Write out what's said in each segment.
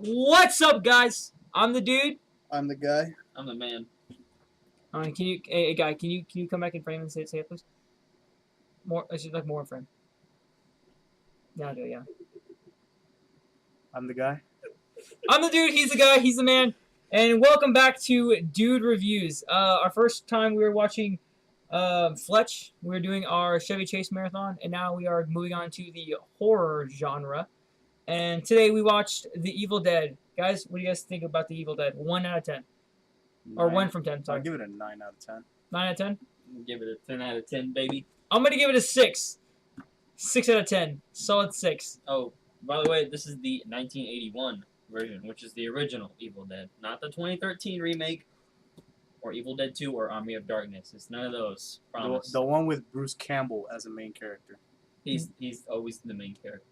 What's up, guys? I'm the dude. I'm the guy. I'm the man. Can you, hey, guy? Can you come back in frame and say it, please? More. I should like more in frame. Yeah, I do. Yeah. I'm the guy. I'm the dude. He's the guy. He's the man. And welcome back to Dude Reviews. Our first time we were watching Fletch. We were doing our Chevy Chase marathon, and now we are moving on to the horror genre. And today we watched The Evil Dead. Guys, what do you guys think about The Evil Dead? 1 out of 10. Or 1 from 10, sorry. I'll give it a 9 out of 10. 9 out of 10? Give it a 10 out of 10, baby. I'm going to give it a 6. 6 out of 10. Solid 6. Oh, by the way, this is the 1981 version, which is the original Evil Dead, not the 2013 remake or Evil Dead 2 or Army of Darkness. It's none of those. Promise. The one with Bruce Campbell as a main character. He's always the main character.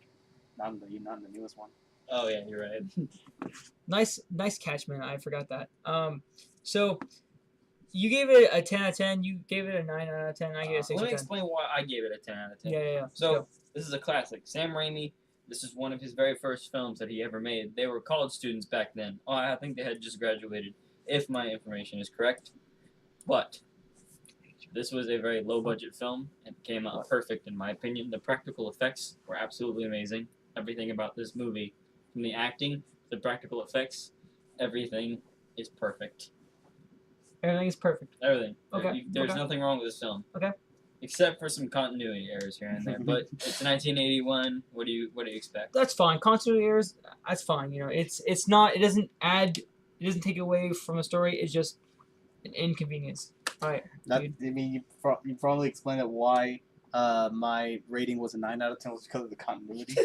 Not in the newest one. Oh yeah, you're right. Nice catch, man. I forgot that. So you gave it a 10 out of 10. You gave it a 9 out of 10. I gave it a 6 Let out me of 10. explain why I gave it a 10 out of 10. Yeah. So this is a classic. Sam Raimi. This is one of his very first films that he ever made. They were college students back then. Oh, I think they had just graduated, if my information is correct. But this was a very low-budget film. It came out perfect, in my opinion. The practical effects were absolutely amazing. Everything about this movie, from the acting, the practical effects, everything is perfect. Everything is perfect. Everything. Okay. There's nothing wrong with this film. Okay. Except for some continuity errors here and there. But it's 1981. What do you expect? That's fine. Continuity errors, that's fine. You know, it's not. It doesn't add. It doesn't take away from the story. It's just an inconvenience. All right. I mean, you probably explained it why my rating was a 9 out of 10 was because of the continuity.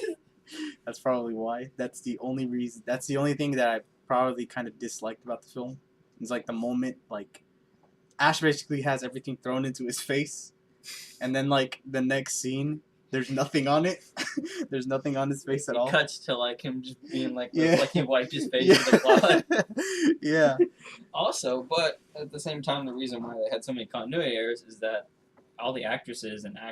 That's probably why. That's the only reason. That's the only thing that I probably kind of disliked about the film. It's like the moment, like, Ash basically has everything thrown into his face, and then like the next scene, there's nothing on it. There's nothing on his face at all. It cuts to like him just being like, Yeah. like he wiped his face with a cloth. Yeah. Also, but at the same time, the reason why they had so many continuity errors is that all the actresses and the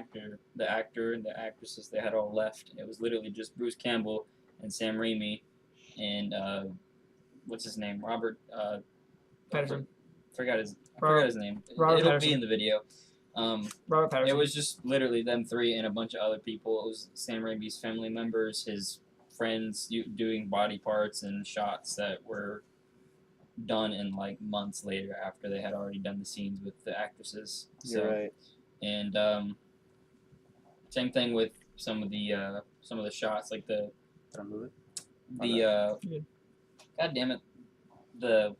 actor and the actresses, they had all left. It was literally just Bruce Campbell and Sam Raimi and what's his name? Robert Patterson. I forgot his name. Robert It'll Patterson. be in the video. Robert Patterson. It was just literally them three and a bunch of other people. It was Sam Raimi's family members, his friends doing body parts and shots that were done in like months later after they had already done the scenes with the actresses. You're right. And same thing with some of the shots, like Did I move it? God damn it,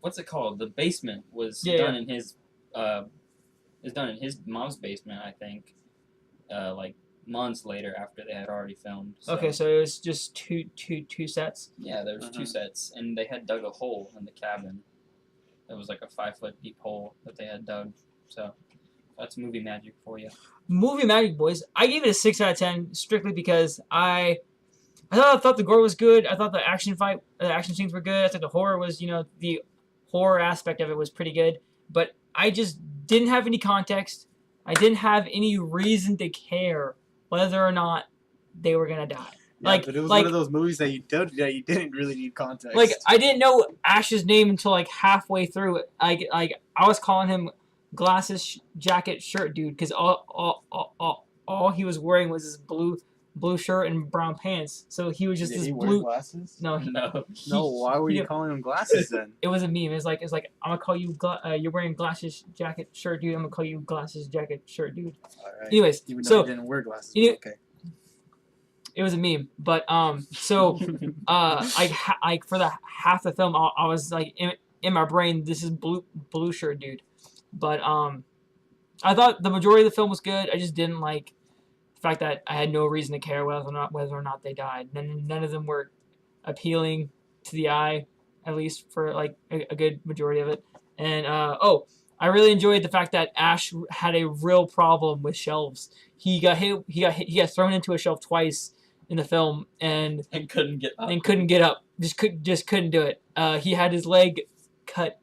what's it called? The basement was Yeah, done in his mom's basement, I think. Like months later after they had already filmed. So, Okay, so it was just two sets. yeah, there was 2 sets, and they had dug a hole in the cabin. It was like a 5-foot deep hole that they had dug. So that's movie magic for you. Movie magic, boys. I gave it a 6 out of 10 strictly because I thought the gore was good. I thought the action scenes were good. I thought the horror was, the horror aspect of it was pretty good. But I just didn't have any context. I didn't have any reason to care whether or not they were gonna die. Yeah, but it was one of those movies that you didn't really need context. Like, I didn't know Ash's name until like halfway through it. Like I was calling him glasses, jacket, shirt dude because all he was wearing was this blue shirt and brown pants. So he was just Did this he wear blue. glasses? No, No, why were you calling him glasses then? It was a meme. It's like I'm gonna call you. You're wearing glasses, jacket, shirt, dude. I'm gonna call you glasses, jacket, shirt, dude. All right. Anyways, Even though so he didn't wear glasses. Okay. it was a meme. But so like for the half the film, I was like in my brain, this is blue shirt, dude. But I thought the majority of the film was good. I just didn't like the fact that I had no reason to care whether or not they died. None of them were appealing to the eye, at least for like a good majority of it. And I really enjoyed the fact that Ash had a real problem with shelves. He got thrown into a shelf twice in the film and couldn't get up. Just couldn't do it. He had his leg cut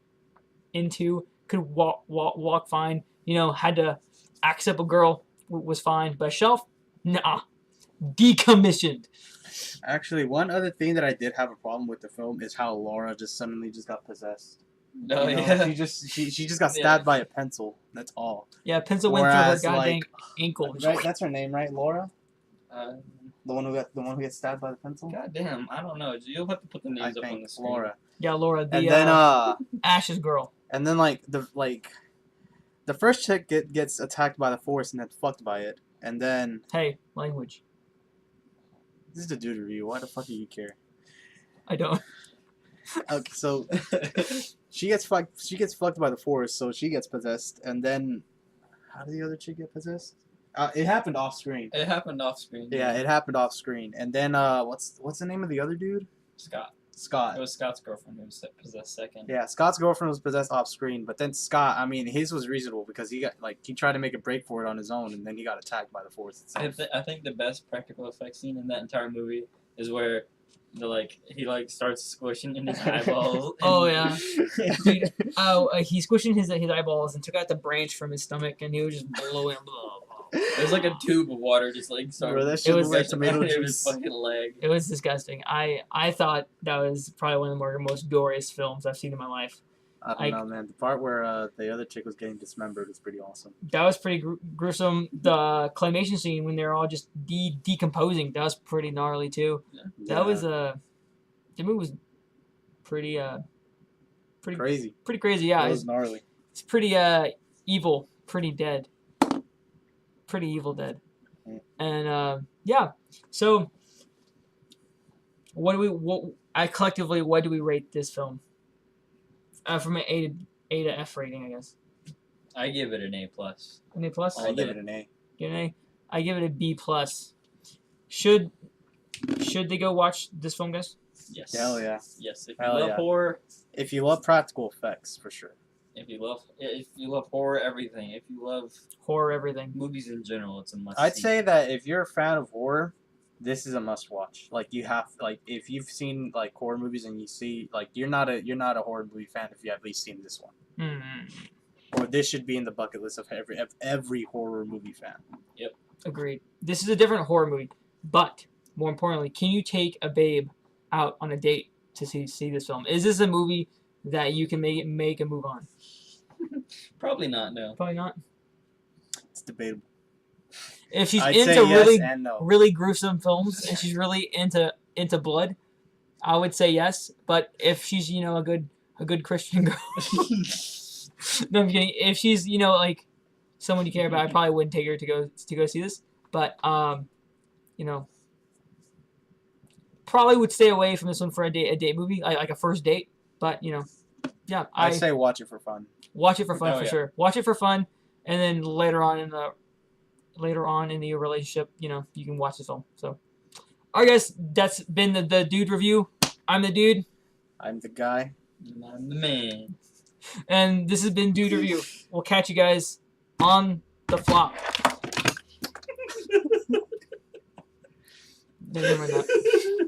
into. Could walk fine. Had to axe up a girl. Was fine. But a shelf, nah. decommissioned. Actually, one other thing that I did have a problem with the film is how Laura just suddenly just got possessed. Oh You know, yeah. she just got Yeah. stabbed by a pencil. That's all. Yeah, pencil went through her Whereas, goddamn like, ankle. right, that's her name, right? Laura, Uh, the one who gets stabbed by the pencil. God damn, I don't know. You'll have to put the I names up on the think screen. Laura. Yeah, Laura, the And then Ash's girl. and then the first chick gets attacked by the force and then fucked by it. And then Hey, language. this is the dude review. Why the fuck do you care? I don't. Okay, so she gets fucked. She gets fucked by the force, so she gets possessed. And then, how did the other chick get possessed? It happened off screen. It happened off screen. Yeah, it happened off screen. And then, what's the name of the other dude? Scott. Scott. It was Scott's girlfriend who was possessed second. Yeah, Scott's girlfriend was possessed off screen, but then Scott, I mean, his was reasonable because he tried to make a break for it on his own, and then he got attacked by the force itself. I think the best practical effect scene in that entire movie is where he starts squishing in his eyeballs. Oh, yeah. He squished in his eyeballs and took out the branch from his stomach, and he was just blowing. It was like a tube of water just like started. Bro, that shit was looked like tomato It was juice. fucking leg. It was disgusting. I thought that was probably one of the most goriest films I've seen in my life. I don't know, man. The part where the other chick was getting dismembered was pretty awesome. That was pretty gruesome. The claymation scene when they're all just decomposing, that was pretty gnarly too. That was the movie was pretty crazy. pretty crazy. Yeah, It was gnarly. it's pretty evil, pretty dead, pretty evil dead. And yeah, so what do we rate this film? From an A to F rating, I guess. I give it an A+. An A plus. I give it an A. Give it an A. I give it a B plus. Should they go watch this film, guys? Yes. Hell yeah. Yes. If you Hell love yeah. horror, If you love practical effects, for sure. if you love horror, everything. If you love Horror, everything. movies in general, it's a must. I'd see. say that if you're a fan of horror, this is a must watch. Like you have if you've seen like horror movies and you see you're not a horror movie fan if you have at least seen this one. Mm-hmm. Or this should be in the bucket list of every horror movie fan. Agreed. This is a different horror movie, but more importantly, can you take a babe out on a date to see this film? Is this a movie that you can make a move on? Probably not. No. Probably not. It's debatable. If she's I'd into say yes really and no. really gruesome films and she's really into blood, I would say yes. But if she's a good Christian girl, no, I'm kidding. If she's like someone you care about, I probably wouldn't take her to go see this. But probably would stay away from this one for a date movie, like a first date. But yeah, I'd say watch it for fun. watch it for fun Oh, for yeah. sure. Watch it for fun, and then later on in the relationship, you can watch this film. So, all right, guys, that's been the dude review. I'm the dude, I'm the guy. I'm the man. and this has been Dude Review. We'll catch you guys on the flop. Never mind that.